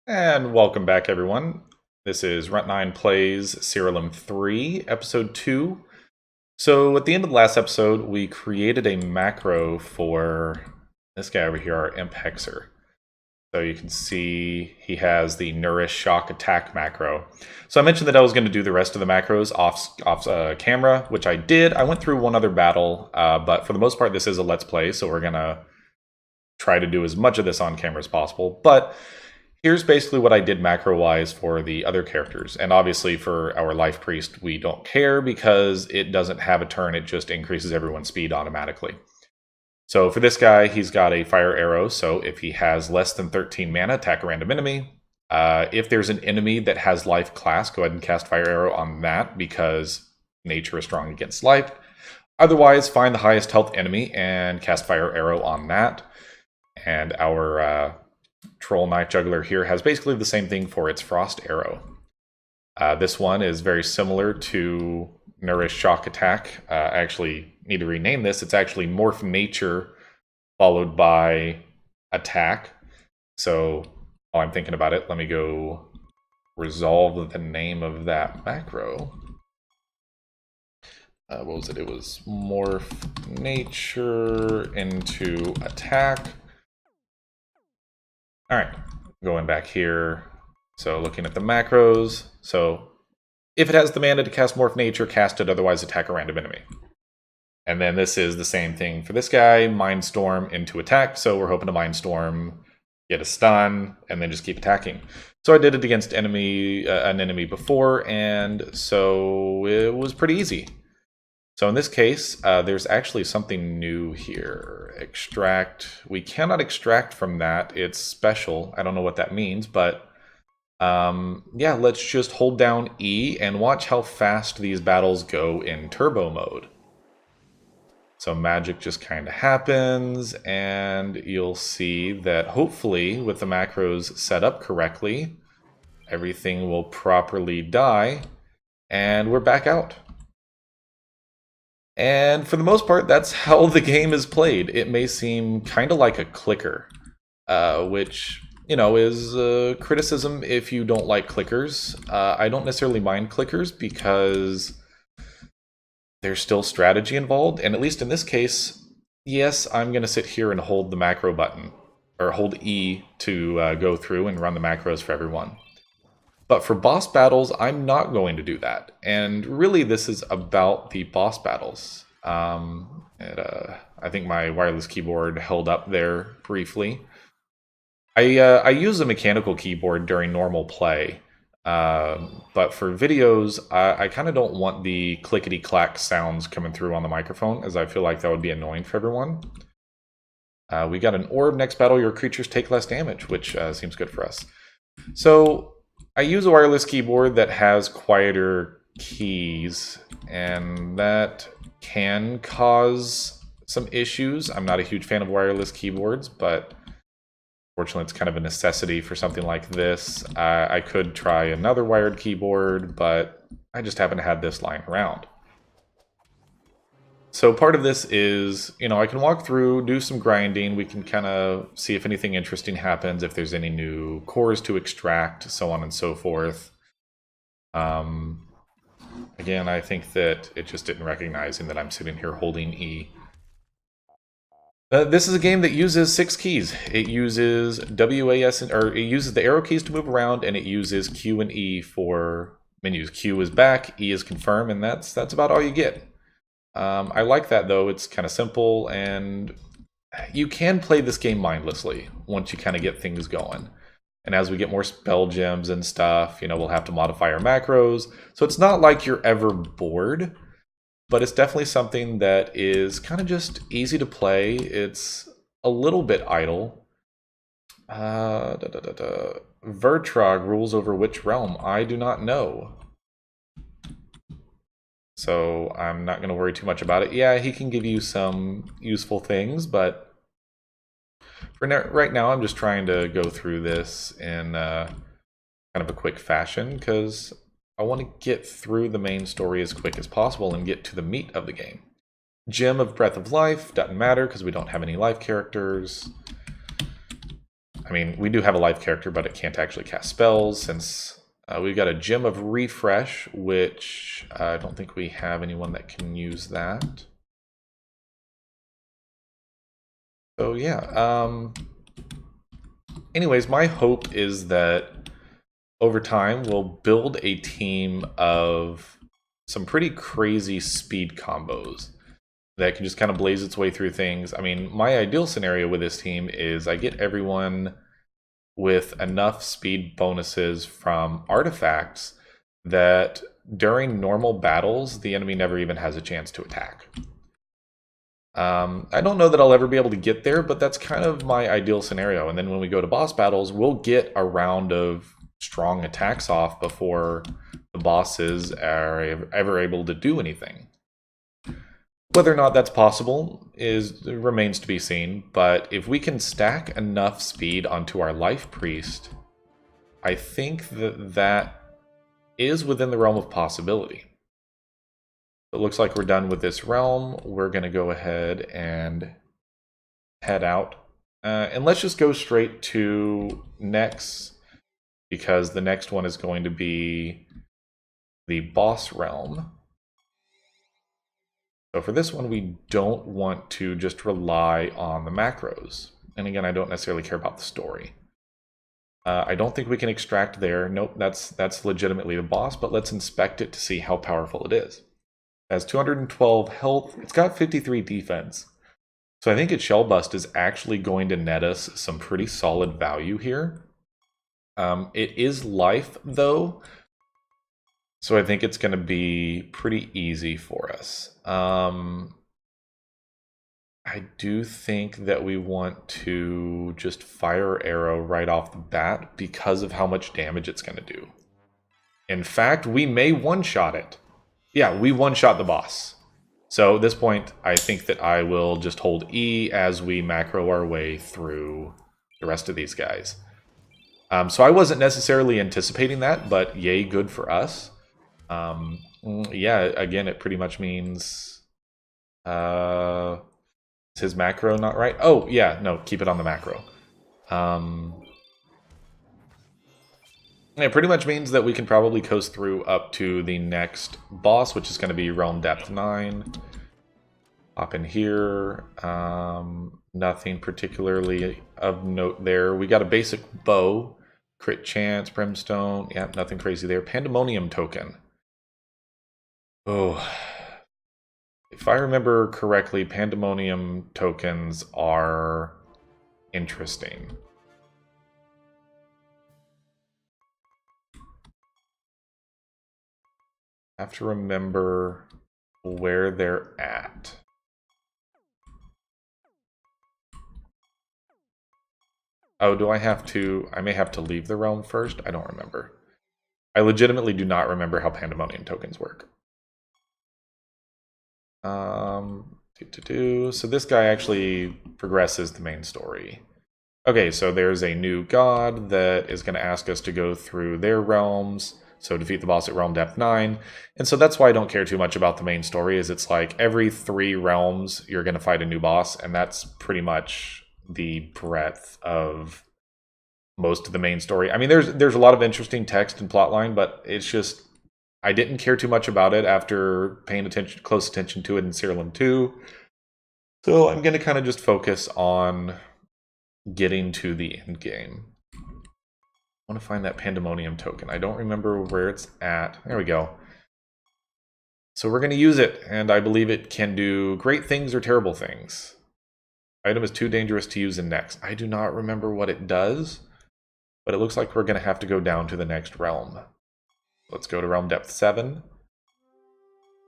And welcome back, everyone. This is Runt9 Plays Siralim 3, Episode 2. So at the end of the last episode, we created a macro for this guy over here, our Imp Hexer. So you can see he has the Nourish Shock Attack macro. So I mentioned that I was going to do the rest of the macros off camera, which I did. I went through one other battle, but for the most part, this is a Let's Play, so we're going to try to do as much of this on camera as possible. But here's basically what I did macro-wise for the other characters. And obviously for our Life Priest, we don't care because it doesn't have a turn, it just increases everyone's speed automatically. So for this guy, he's got a Fire Arrow, so if he has less than 13 mana, attack a random enemy. If there's an enemy that has Life class, go ahead and cast Fire Arrow on that because nature is strong against life. Otherwise, find the highest health enemy and cast Fire Arrow on that. And our Troll Knife Juggler here has basically the same thing for its Frost Arrow. This one is very similar to Nourish Shock Attack. I actually need to rename this. It's actually Morph Nature followed by Attack. So while I'm thinking about it, let me go resolve the name of that macro. What was it? It was Morph Nature into Attack. All right, going back here. So looking at the macros. So if it has the mana to cast Morph Nature, cast it, otherwise attack a random enemy. And then this is the same thing for this guy, Mindstorm into attack. So we're hoping to Mindstorm, get a stun, and then just keep attacking. So I did it against an enemy before, and so it was pretty easy. So in this case, there's actually something new here. Extract. We cannot extract from that. It's special. I don't know what that means, but yeah, let's just hold down E and watch how fast these battles go in turbo mode. So magic just kind of happens, and you'll see that hopefully with the macros set up correctly, everything will properly die, and we're back out. And for the most part, that's how the game is played. It may seem kind of like a clicker, which, you know, is criticism if you don't like clickers. I don't necessarily mind clickers because there's still strategy involved. And at least in this case, yes, I'm going to sit here and hold the macro button, or hold E to go through and run the macros for everyone. But for boss battles, I'm not going to do that. And really, this is about the boss battles. I think my wireless keyboard held up there briefly. I use a mechanical keyboard during normal play. But for videos, I kind of don't want the clickety-clack sounds coming through on the microphone, as I feel like that would be annoying for everyone. We got an orb. Next battle, your creatures take less damage, which seems good for us. So I use a wireless keyboard that has quieter keys, and that can cause some issues. I'm not a huge fan of wireless keyboards, but fortunately it's kind of a necessity for something like this. I could try another wired keyboard, but I just happen to have this lying around. So part of this is, you know, I can walk through, do some grinding, we can kind of see if anything interesting happens, if there's any new cores to extract, so on and so forth. Again, I think that it just didn't recognize that I'm sitting here holding E. This is a game that uses 6 keys. It uses WAS, or it uses the arrow keys to move around, and it uses Q and E for menus. Q is back, E is confirm, and that's about all you get. I like that, though. It's kind of simple, and you can play this game mindlessly once you kind of get things going. And as we get more spell gems and stuff, you know, we'll have to modify our macros. So it's not like you're ever bored, but it's definitely something that is kind of just easy to play. It's a little bit idle. Vertrog rules over which realm? I do not know. So I'm not going to worry too much about it. Yeah, he can give you some useful things, but for right now, I'm just trying to go through this in kind of a quick fashion because I want to get through the main story as quick as possible and get to the meat of the game. Gem of Breath of Life doesn't matter because we don't have any life characters. I mean, we do have a life character, but it can't actually cast spells since we've got a Gem of Refresh, which I don't think we have anyone that can use that. So yeah, anyways, my hope is that over time we'll build a team of some pretty crazy speed combos that can just kind of blaze its way through things. I mean, my ideal scenario with this team is I get everyone with enough speed bonuses from artifacts that during normal battles, the enemy never even has a chance to attack. I don't know that I'll ever be able to get there, but that's kind of my ideal scenario. And then when we go to boss battles, we'll get a round of strong attacks off before the bosses are ever able to do anything. Whether or not that's possible remains to be seen, but if we can stack enough speed onto our Life Priest, I think that is within the realm of possibility. It looks like we're done with this realm. We're going to go ahead and head out. And let's just go straight to next, because the next one is going to be the boss realm. So for this one, we don't want to just rely on the macros. And again, I don't necessarily care about the story. I don't think we can extract there. Nope, that's legitimately the boss, but let's inspect it to see how powerful it is. It has 212 health. It's got 53 defense. So I think its Shell Bust is actually going to net us some pretty solid value here. It is life, though, so I think it's going to be pretty easy for us. I do think that we want to just fire arrow right off the bat because of how much damage it's going to do. In fact, we may one-shot it. Yeah, we one-shot the boss. So at this point, I think that I will just hold E as we macro our way through the rest of these guys. So I wasn't necessarily anticipating that, but yay, good for us. Yeah, again, it pretty much means... is his macro not right? Oh, yeah, no, keep it on the macro. It pretty much means that we can probably coast through up to the next boss, which is going to be Realm Depth 9. Hop in here. Nothing particularly of note there. We got a basic bow. Crit chance, brimstone. Yeah, nothing crazy there. Pandemonium token. Oh. If I remember correctly, Pandemonium tokens are interesting. I have to remember where they're at. Oh, do I have to... I may have to leave the realm first? I don't remember. I legitimately do not remember how Pandemonium tokens work. So this guy actually progresses the main story. Okay, so there's a new god that is going to ask us to go through their realms. So defeat the boss at Realm Depth 9. And so that's why I don't care too much about the main story, is it's like every 3 realms you're going to fight a new boss, and that's pretty much the breadth of most of the main story. I mean, there's a lot of interesting text and plotline, but it's just... I didn't care too much about it after paying close attention to it in Siralim 2. So I'm going to kind of just focus on getting to the end game. I want to find that Pandemonium token. I don't remember where it's at. There we go. So we're going to use it, and I believe it can do great things or terrible things. Item is too dangerous to use in next. I do not remember what it does, but it looks like we're going to have to go down to the next realm. Let's go to Realm Depth 7.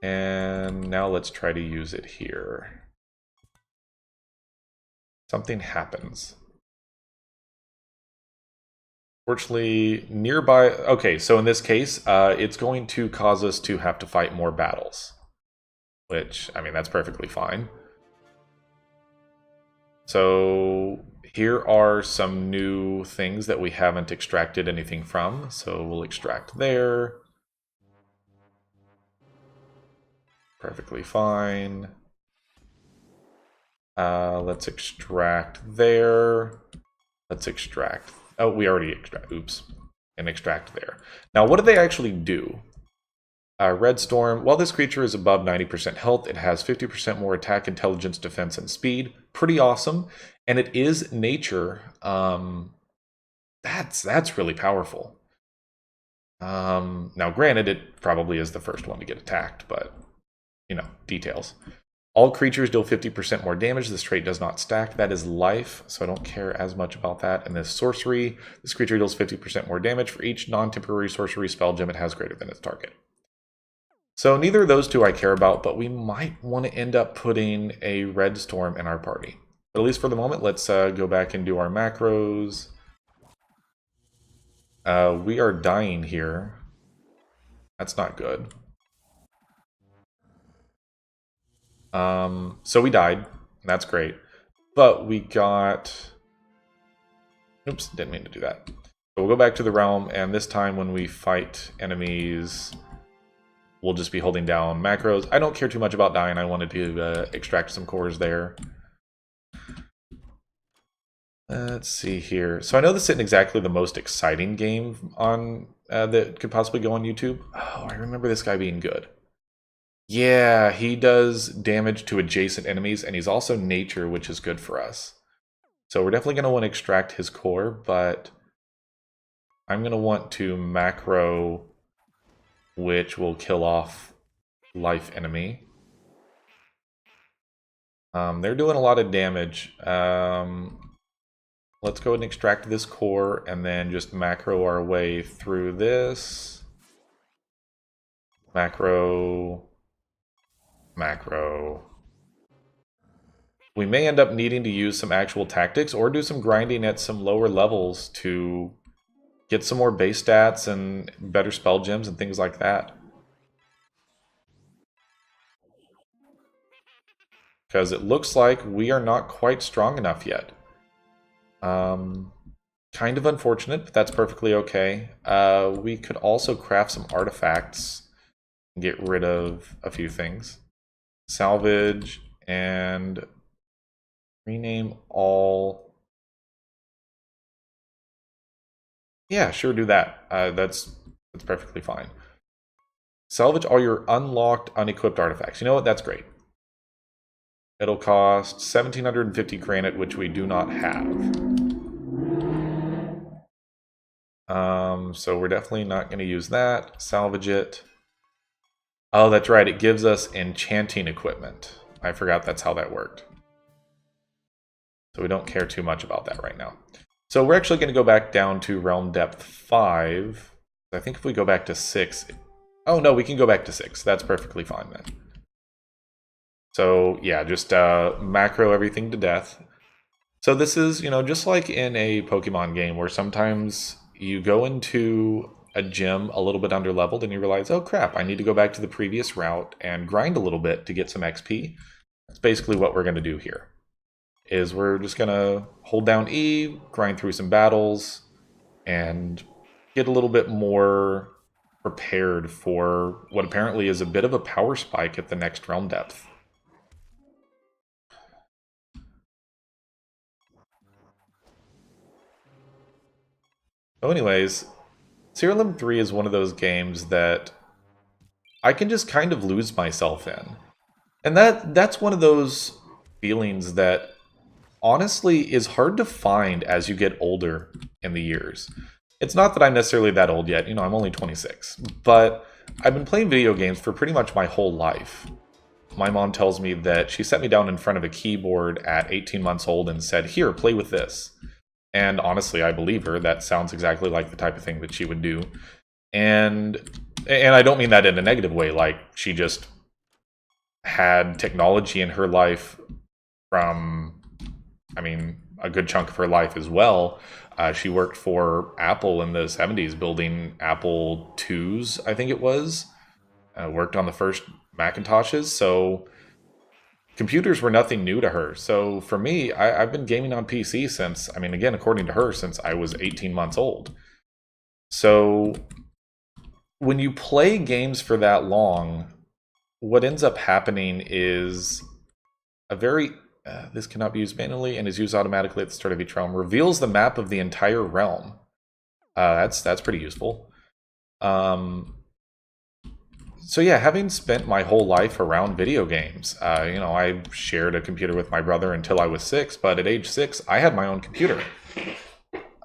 And now let's try to use it here. Something happens. Fortunately, nearby... Okay, so in this case, it's going to cause us to have to fight more battles. Which, I mean, that's perfectly fine. So here are some new things that we haven't extracted anything from. So we'll extract there. Perfectly fine. Let's extract there. Let's extract. Oh, we already extract. Oops. And extract there. Now, what do they actually do? Red Storm. While this creature is above 90% health, it has 50% more attack, intelligence, defense, and speed. Pretty awesome. And it is nature. That's really powerful. Now, granted, it probably is the first one to get attacked, but, you know, details. All creatures deal 50% more damage. This trait does not stack. That is life, so I don't care as much about that. And this sorcery, this creature deals 50% more damage for each non-temporary sorcery spell gem it has greater than its target. So neither of those two I care about, but we might want to end up putting a Red Storm in our party. But at least for the moment, let's go back and do our macros. We are dying here. That's not good. So we died. That's great. But we got... Oops, didn't mean to do that. So we'll go back to the realm, and this time when we fight enemies, we'll just be holding down macros. I don't care too much about dying. I wanted to extract some cores there. Let's see here. So I know this isn't exactly the most exciting game on that could possibly go on YouTube. Oh, I remember this guy being good. Yeah, he does damage to adjacent enemies, and he's also nature, which is good for us. So we're definitely going to want to extract his core, but I'm going to want to macro, which will kill off life enemy. They're doing a lot of damage. Let's go ahead and extract this core and then just macro our way through this. Macro. Macro. We may end up needing to use some actual tactics or do some grinding at some lower levels to get some more base stats and better spell gems and things like that. Because it looks like we are not quite strong enough yet. Kind of unfortunate, but that's perfectly okay. We could also craft some artifacts and get rid of a few things. Salvage and rename all. Yeah, sure, do that. That's perfectly fine. Salvage all your unlocked, unequipped artifacts. You know what? That's great. It'll cost 1,750 granite, which we do not have. So we're definitely not going to use that. Salvage it. Oh, that's right. It gives us enchanting equipment. I forgot that's how that worked. So we don't care too much about that right now. So we're actually going to go back down to realm depth 5. I think if we go back to 6... Oh, no, we can go back to 6. That's perfectly fine then. So, yeah, just macro everything to death. So this is, you know, just like in a Pokemon game where sometimes you go into a gym a little bit underleveled and you realize, oh crap, I need to go back to the previous route and grind a little bit to get some XP. That's basically what we're going to do here. Is we're just going to hold down E, grind through some battles, and get a little bit more prepared for what apparently is a bit of a power spike at the next realm depth. So anyways, Siralim 3 is one of those games that I can just kind of lose myself in. And that's one of those feelings that honestly is hard to find as you get older in the years. It's not that I'm necessarily that old yet, you know, I'm only 26, but I've been playing video games for pretty much my whole life. My mom tells me that she set me down in front of a keyboard at 18 months old and said, "Here, play with this." And honestly, I believe her. That sounds exactly like the type of thing that she would do. And I don't mean that in a negative way, like she just had technology in her life from, I mean, a good chunk of her life as well. She worked for Apple in the 70s building Apple IIs, I think it was. Worked on the first Macintoshes, so computers were nothing new to her. So for me, I've been gaming on PC since, I mean, again, according to her, since I was 18 months old. So when you play games for that long, what ends up happening is a very This cannot be used manually and is used automatically at the start of each realm. Reveals the map of the entire realm. That's pretty useful. So yeah, having spent my whole life around video games, I shared a computer with my brother until I was 6, but at age 6, I had my own computer.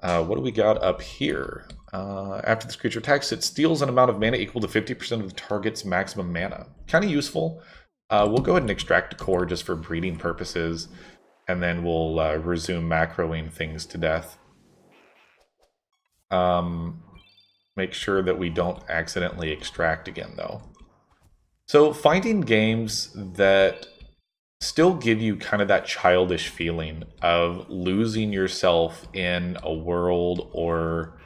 What do we got up here? After this creature attacks, it steals an amount of mana equal to 50% of the target's maximum mana. Kind of useful. We'll go ahead and extract a core just for breeding purposes, and then we'll resume macroing things to death. Make sure that we don't accidentally extract again, though. So finding games that still give you kind of that childish feeling of losing yourself in a world or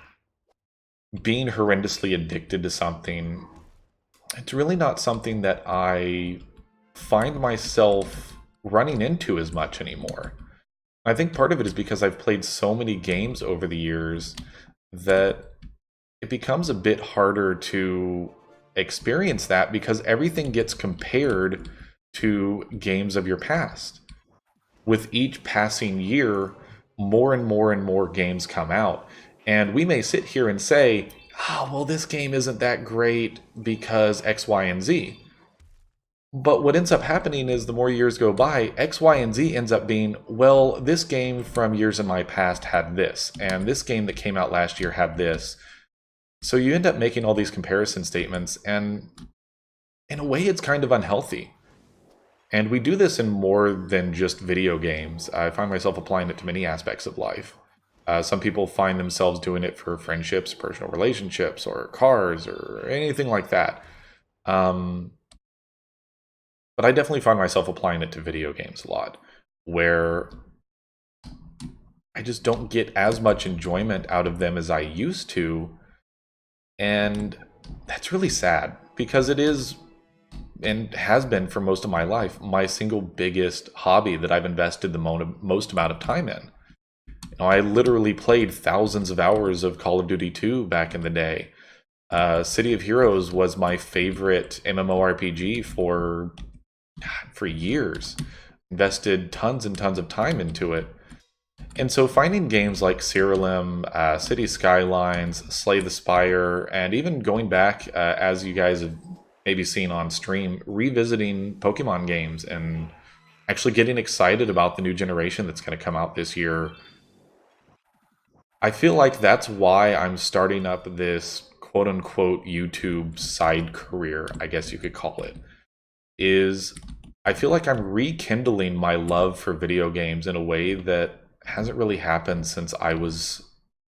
being horrendously addicted to something, it's really not something that I find myself running into as much anymore. I think part of it is because I've played so many games over the years that it becomes a bit harder to experience that because everything gets compared to games of your past. With each passing year, more and more and more games come out. And we may sit here and say, oh, well, this game isn't that great because X, Y, and Z. But what ends up happening is the more years go by, X, Y, and Z ends up being, well, this game from years in my past had this, and this game that came out last year had this. So you end up making all these comparison statements, and in a way it's kind of unhealthy. And we do this in more than just video games. I find myself applying it to many aspects of life. Some people find themselves doing it for friendships, personal relationships, or cars, or anything like that. But I definitely find myself applying it to video games a lot, where I just don't get as much enjoyment out of them as I used to. And that's really sad, because it is, and has been for most of my life, my single biggest hobby that I've invested the most amount of time in. I literally played thousands of hours of Call of Duty 2 back in the day. City of Heroes was my favorite MMORPG for years. Invested tons and tons of time into it. And so finding games like Siralim, City Skylines, Slay the Spire, and even going back, as you guys have maybe seen on stream, revisiting Pokemon games and actually getting excited about the new generation that's going to come out this year. I feel like that's why I'm starting up this quote-unquote YouTube side career, I guess you could call it, is I feel like I'm rekindling my love for video games in a way that hasn't really happened since I was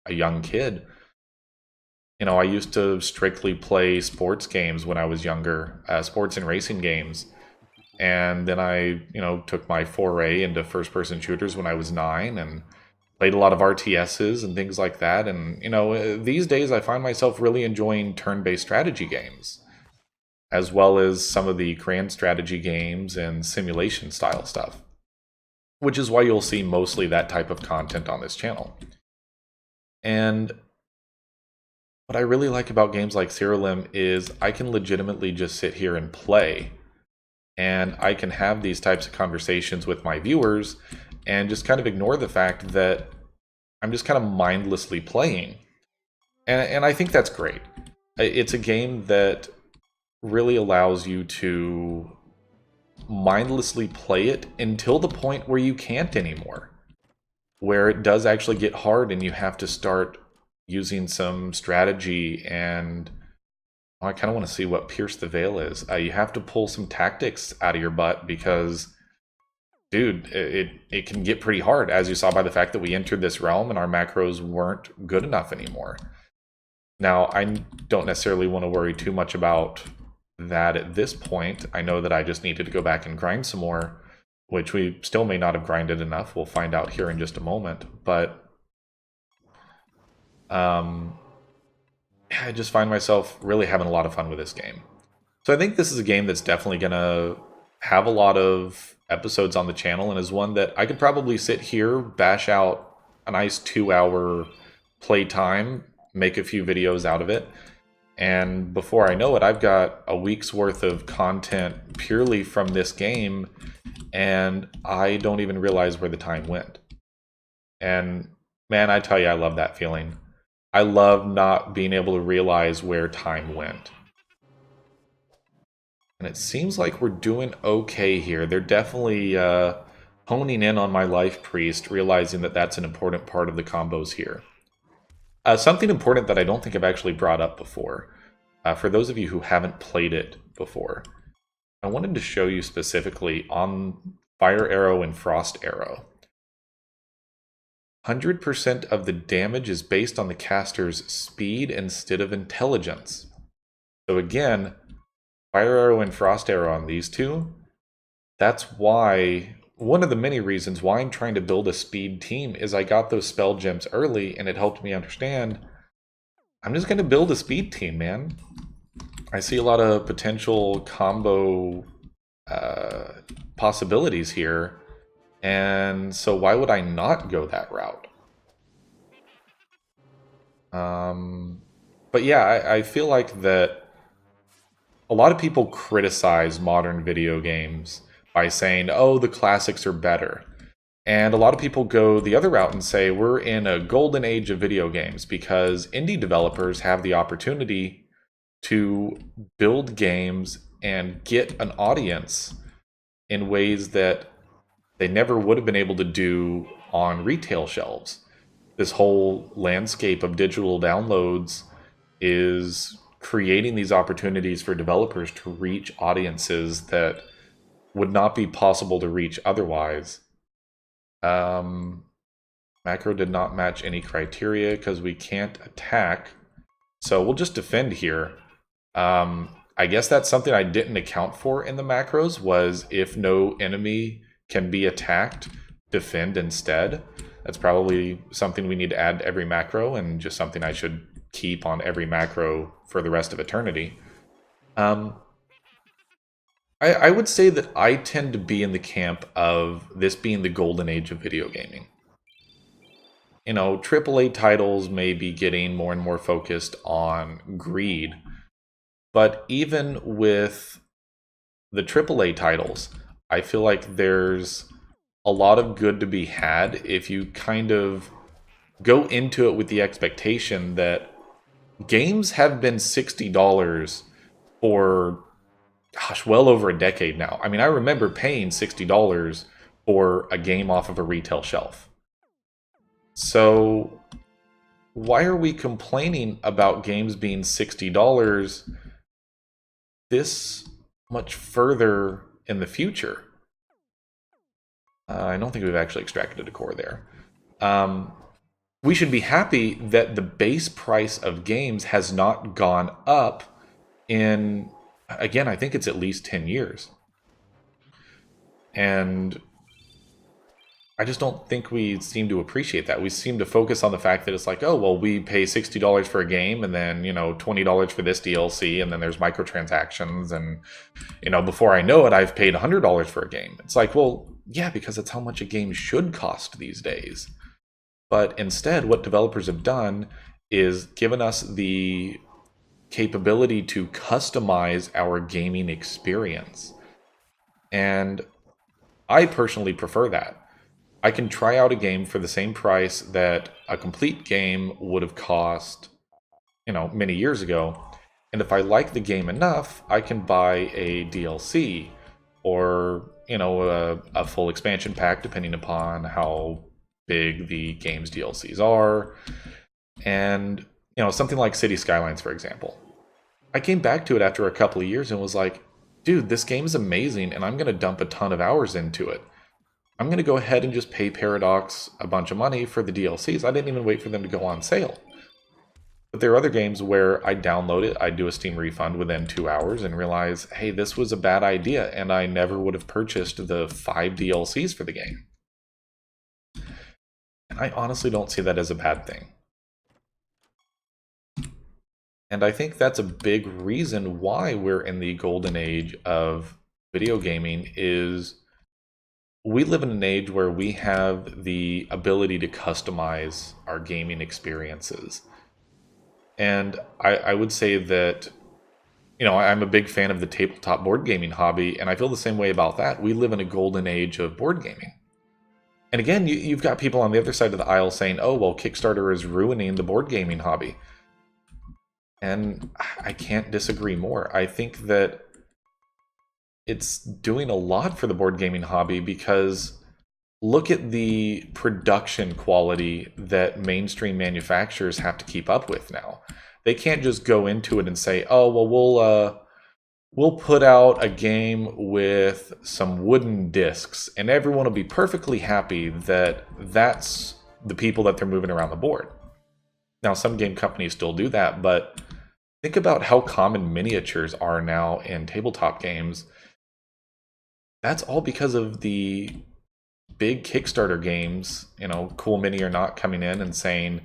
a young kid. I used to strictly play sports games when I was younger, sports and racing games. And then I, took my foray into first-person shooters when I was 9 and played a lot of RTSs and things like that. And, these days I find myself really enjoying turn-based strategy games, as well as some of the grand strategy games and simulation-style stuff, which is why you'll see mostly that type of content on this channel. And what I really like about games like Siralim is I can legitimately just sit here and play, and I can have these types of conversations with my viewers and just kind of ignore the fact that I'm just kind of mindlessly playing. And I think that's great. It's a game that really allows you to mindlessly play it until the point where you can't anymore, where it does actually get hard and you have to start using some strategy. And I kind of want to see what Pierce the Veil is. You have to pull some tactics out of your butt because, dude, it can get pretty hard, as you saw by the fact that we entered this realm and our macros weren't good enough anymore. Now, I don't necessarily want to worry too much about that at this point. I know that I just needed to go back and grind some more, which we still may not have grinded enough. We'll find out here in just a moment. But I just find myself really having a lot of fun with this game. So I think this is a game that's definitely going to have a lot of episodes on the channel, and is one that I could probably sit here, bash out a nice 2-hour playtime, make a few videos out of it. And before I know it, I've got a week's worth of content purely from this game. and I don't even realize where the time went. And man, I tell you, I love that feeling. I love not being able to realize where time went. And it seems like we're doing okay here. They're definitely honing in on my Life Priest, realizing that that's an important part of the combos here. Something important that I don't think I've actually brought up before, for those of you who haven't played it before, I wanted to show you specifically on Fire Arrow and Frost Arrow. 100% of the damage is based on the caster's speed instead of intelligence. So again, Fire Arrow and Frost Arrow on these two, that's why, one of the many reasons why I'm trying to build a speed team is I got those spell gems early and it helped me understand I'm just going to build a speed team, man. I see a lot of potential combo possibilities here, and so why would I not go that route? But yeah, I feel like that a lot of people criticize modern video games by saying, oh, the classics are better. And a lot of people go the other route and say we're in a golden age of video games because indie developers have the opportunity to build games and get an audience in ways that they never would have been able to do on retail shelves. This whole landscape of digital downloads is creating these opportunities for developers to reach audiences that would not be possible to reach otherwise. Macro did not match any criteria because we can't attack. So we'll just defend here. I guess that's something I didn't account for in the macros, was if no enemy can be attacked, defend instead. That's probably something we need to add to every macro, and just something I should keep on every macro for the rest of eternity. I would say that I tend to be in the camp of this being the golden age of video gaming. You know, AAA titles may be getting more and more focused on greed, but even with the AAA titles, I feel like there's a lot of good to be had if you kind of go into it with the expectation that games have been $60 for, gosh, well over a decade now. I mean, I remember paying $60 for a game off of a retail shelf. So why are we complaining about games being $60 this much further in the future? I don't think we've actually extracted a core there. We should be happy that the base price of games has not gone up in, again, I think it's at least 10 years. And I just don't think we seem to appreciate that. We seem to focus on the fact that it's like, oh, well, we pay $60 for a game, and then, you know, $20 for this DLC, and then there's microtransactions, and, you know, before I know it, I've paid $100 for a game. It's like, well, yeah, because that's how much a game should cost these days. But instead, what developers have done is given us the capability to customize our gaming experience. And I personally prefer that. I can try out a game for the same price that a complete game would have cost, you know, many years ago. And if I like the game enough, I can buy a DLC or, you know, a full expansion pack, depending upon how big the game's DLCs are. And, you know, something like City Skylines, for example. I came back to it after a couple of years and was like, dude, this game is amazing, and I'm going to dump a ton of hours into it. I'm going to go ahead and just pay Paradox a bunch of money for the DLCs. I didn't even wait for them to go on sale. But there are other games where I download it, I do a Steam refund within 2 hours and realize, hey, this was a bad idea, and I never would have purchased the 5 DLCs for the game. And I honestly don't see that as a bad thing. And I think that's a big reason why we're in the golden age of video gaming is we live in an age where we have the ability to customize our gaming experiences. And I would say that, I'm a big fan of the tabletop board gaming hobby, and I feel the same way about that. We live in a golden age of board gaming. And again, you've got people on the other side of the aisle saying, oh, well, Kickstarter is ruining the board gaming hobby. And I can't disagree more. I think that it's doing a lot for the board gaming hobby because look at the production quality that mainstream manufacturers have to keep up with now. They can't just go into it and say, oh, well, we'll put out a game with some wooden discs and everyone will be perfectly happy that that's the people that they're moving around the board. Now, some game companies still do that, but think about how common miniatures are now in tabletop games. That's all because of the big Kickstarter games, Cool Mini or not, coming in and saying,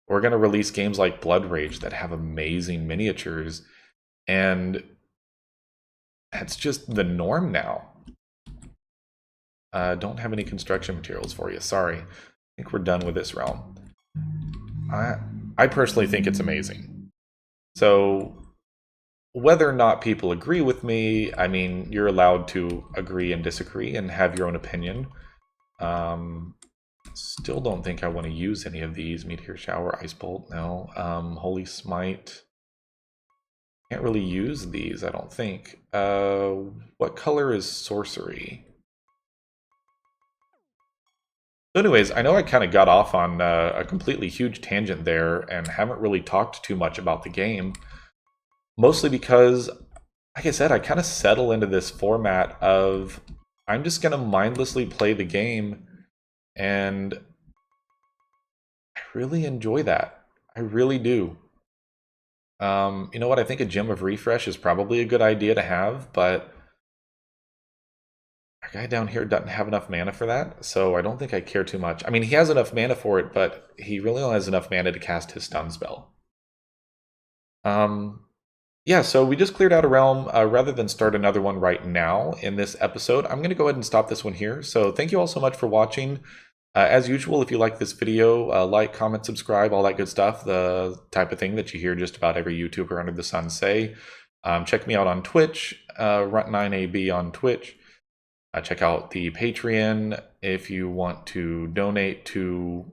we're going to release games like Blood Rage that have amazing miniatures. And that's just the norm now. Don't have any construction materials for you. Sorry. I think we're done with this realm. I personally think it's amazing. So whether or not people agree with me, I mean, you're allowed to agree and disagree and have your own opinion. Still don't think I want to use any of these. Meteor Shower, Ice Bolt, no. Holy Smite. Can't really use these, I don't think. What color is Sorcery? So anyways, I know I kind of got off on a completely huge tangent there and haven't really talked too much about the game. Mostly because, like I said, I kind of settle into this format of I'm just going to mindlessly play the game, and I really enjoy that. I really do. You know what? I think a Gem of Refresh is probably a good idea to have, but our guy down here doesn't have enough mana for that, so I don't think I care too much. I mean, he has enough mana for it, but he really only has enough mana to cast his stun spell. Yeah, so we just cleared out a realm. Rather than start another one right now in this episode, I'm going to go ahead and stop this one here. So thank you all so much for watching. As usual, if you like this video, like, comment, subscribe, all that good stuff, the type of thing that you hear just about every YouTuber under the sun say. Check me out on Twitch, Runt9AB on Twitch. Check out the Patreon if you want to donate to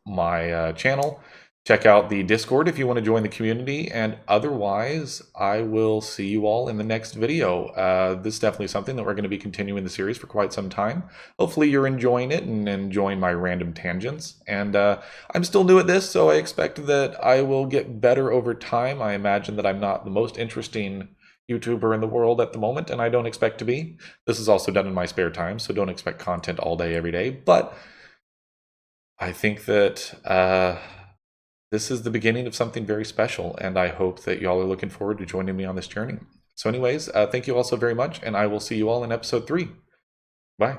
my channel. Check out the Discord if you want to join the community, and otherwise, I will see you all in the next video. This is definitely something that we're going to be continuing the series for quite some time. Hopefully you're enjoying it and enjoying my random tangents. And I'm still new at this, so I expect that I will get better over time. I imagine that I'm not the most interesting YouTuber in the world at the moment, and I don't expect to be. This is also done in my spare time, so don't expect content all day, every day. But I think that this is the beginning of something very special, and I hope that y'all are looking forward to joining me on this journey. So anyways, thank you all so very much, and I will see you all in episode 3. Bye.